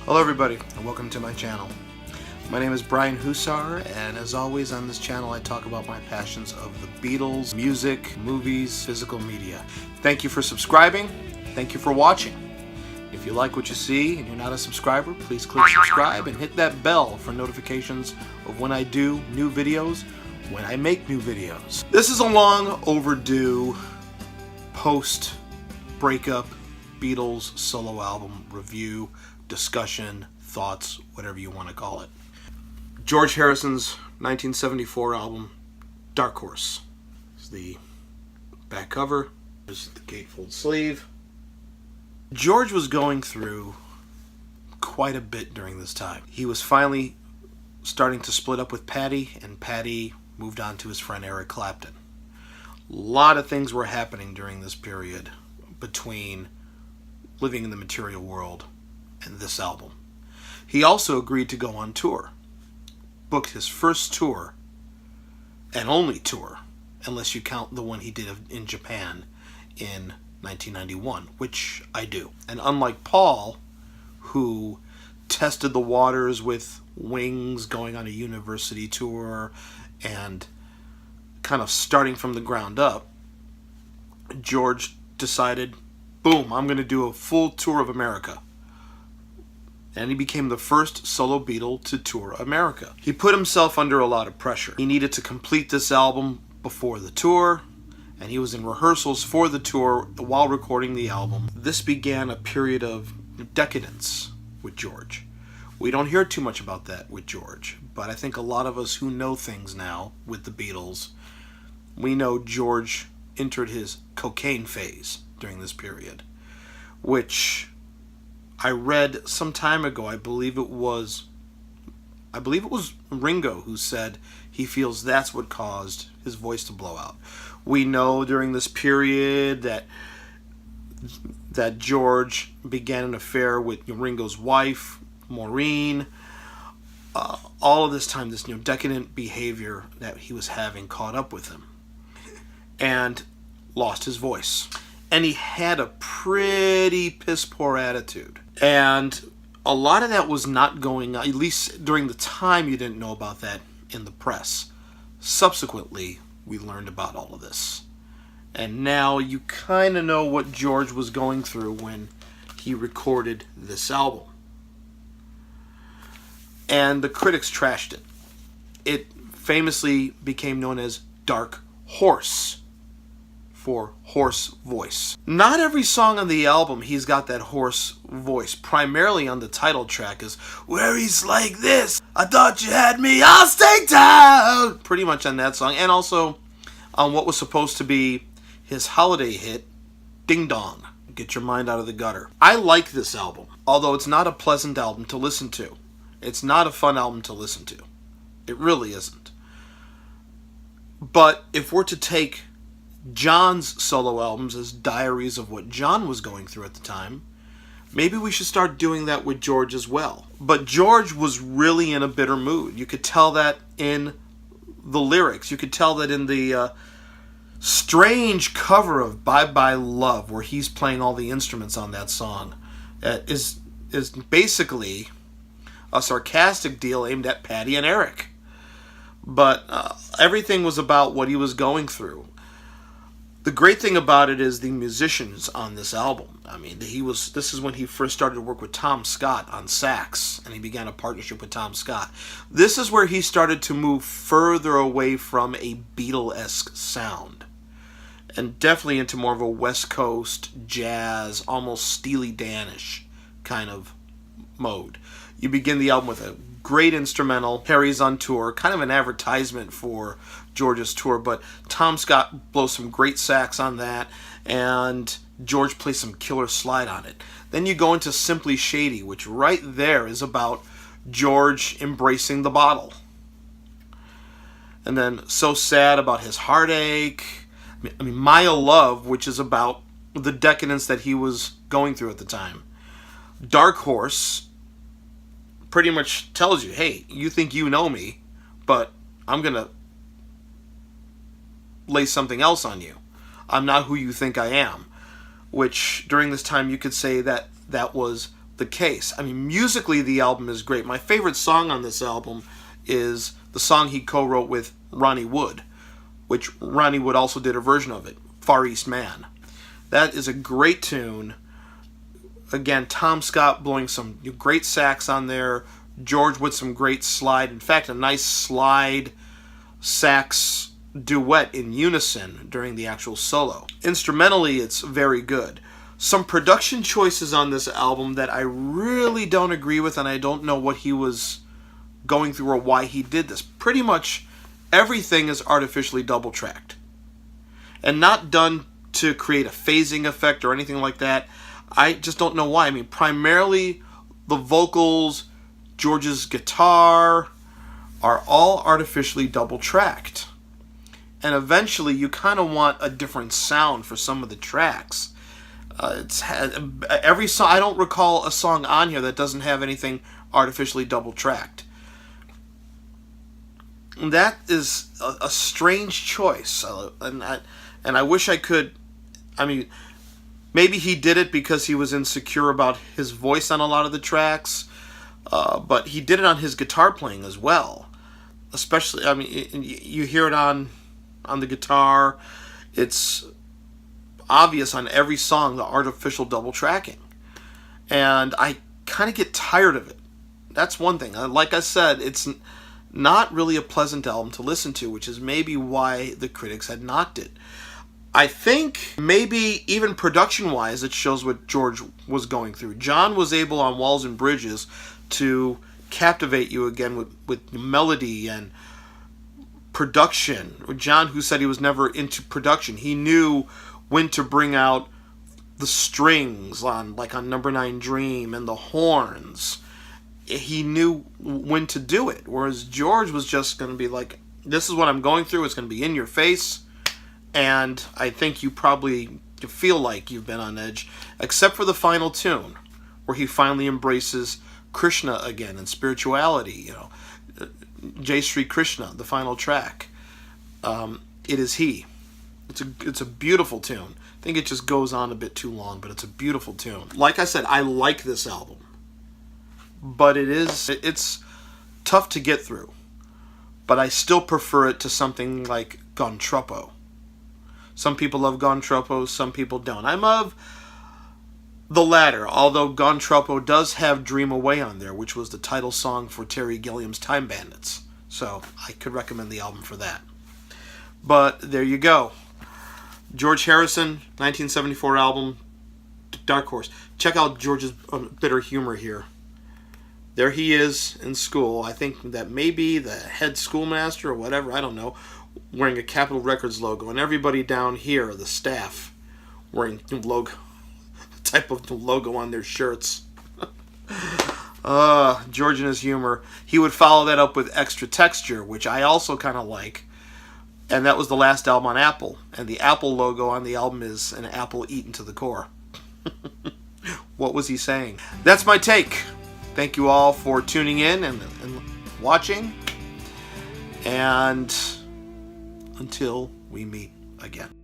Hello everybody, and welcome to my channel. My name is Brian Hussar, and as always on this channel I talk about my passions of the Beatles, music, movies, physical media. Thank you for subscribing, thank you for watching. If you like what you see and you're not a subscriber, please click subscribe and hit that bell for notifications of when I do new videos, when I make new videos. This is a long overdue post-breakup Beatles solo album review, discussion, thoughts, whatever you want to call it. George Harrison's 1974 album, Dark Horse. This is the back cover. This is the gatefold sleeve. George was going through quite a bit during this time. He was finally starting to split up with Patty, and Patty moved on to his friend Eric Clapton. A lot of things were happening during this period between living in the material world and this album. He also agreed to go on tour. Booked his first tour, and only tour, unless you count the one he did in Japan in 1991, which I do. And unlike Paul, who tested the waters with Wings, going on a university tour, and kind of starting from the ground up, George decided, boom, I'm going to do a full tour of America. And he became the first solo Beatle to tour America. He put himself under a lot of pressure. He needed to complete this album before the tour, and he was in rehearsals for the tour while recording the album. This began a period of decadence with George. We don't hear too much about that with George, but I think a lot of us who know things now with the Beatles, we know George entered his cocaine phase during this period, which I read some time ago. I believe it was Ringo who said he feels that's what caused his voice to blow out. We know during this period that George began an affair with Ringo's wife, Maureen. All of this time, this decadent behavior that he was having caught up with him, and lost his voice. And he had a pretty piss-poor attitude. And a lot of that was not going on, at least during the time you didn't know about that in the press. Subsequently, we learned about all of this. And now you kind of know what George was going through when he recorded this album. And the critics trashed it. It famously became known as Dark Horse, for hoarse voice. Not every song on the album he's got that hoarse voice. Primarily on the title track is where he's like this, I thought you had me all staked out. Pretty much on that song. And also on what was supposed to be his holiday hit, Ding Dong, Get Your Mind Out of the Gutter. I like this album, although it's not a pleasant album to listen to. It's not a fun album to listen to. It really isn't. But if we're to take John's solo albums as diaries of what John was going through at the time, maybe we should start doing that with George as well. But George was really in a bitter mood. You could tell that in the lyrics. You could tell that in the strange cover of Bye Bye Love, where he's playing all the instruments on that song. Is basically a sarcastic deal aimed at Patty and Eric. But everything was about what he was going through. The great thing about it is the musicians on this album. I mean, this is when he first started to work with Tom Scott on sax, and he began a partnership with Tom Scott. This is where he started to move further away from a Beatle-esque sound, and definitely into more of a West Coast jazz, almost Steely Dan-ish kind of mode. You begin the album with a great instrumental, Harry's on tour, kind of an advertisement for George's tour, but Tom Scott blows some great sax on that, and George plays some killer slide on it. Then you go into Simply Shady, which right there is about George embracing the bottle. And then So Sad, about his heartache. I mean, Maya Love, which is about the decadence that he was going through at the time. Dark Horse pretty much tells you, hey, you think you know me, but I'm going to lay something else on you. I'm not who you think I am. Which, during this time, you could say that that was the case. I mean, musically, the album is great. My favorite song on this album is the song he co-wrote with Ronnie Wood, which Ronnie Wood also did a version of it, Far East Man. That is a great tune. Again, Tom Scott blowing some great sax on there, George with some great slide. In fact, a nice slide sax duet in unison during the actual solo. Instrumentally, it's very good. Some production choices on this album that I really don't agree with, and I don't know what he was going through or why he did this. Pretty much everything is artificially double-tracked. And not done to create a phasing effect or anything like that. I just don't know why. I mean, primarily the vocals, George's guitar are all artificially double-tracked. And eventually you kind of want a different sound for some of the tracks. It's had every song. I don't recall a song on here that doesn't have anything artificially double-tracked. And that is a strange choice, and I wish I could. I mean, maybe he did it because he was insecure about his voice on a lot of the tracks, but he did it on his guitar playing as well. Especially, I mean, you hear it on the guitar. It's obvious on every song, the artificial double tracking. And I kind of get tired of it. That's one thing. Like I said, it's not really a pleasant album to listen to, which is maybe why the critics had knocked it. I think maybe even production-wise, it shows what George was going through. John was able on Walls and Bridges to captivate you again with melody and production. John, who said he was never into production, he knew when to bring out the strings on Number 9 Dream and the horns. He knew when to do it, whereas George was just going to be like, this is what I'm going through, it's going to be in your face, and I think you probably feel like you've been on edge, except for the final tune, where he finally embraces Krishna again and spirituality, Jai Sri Krishna, the final track. It Is He. It's a beautiful tune. I think it just goes on a bit too long, but it's a beautiful tune. Like I said, I like this album, but it's tough to get through. But I still prefer it to something like Gon Troppo. Some people love Gon Troppo, some people don't. I'm of the latter, although Gon Troppo does have Dream Away on there, which was the title song for Terry Gilliam's Time Bandits. So I could recommend the album for that. But there you go. George Harrison, 1974 album, Dark Horse. Check out George's bitter humor here. There he is in school. I think that maybe the head schoolmaster or whatever, I don't know, wearing a Capitol Records logo. And everybody down here, the staff, wearing type of logo on their shirts. George and his humor. He would follow that up with Extra Texture, which I also kind of like. And that was the last album on Apple. And the Apple logo on the album is an apple eaten to the core. What was he saying? That's my take. Thank you all for tuning in and watching. And until we meet again.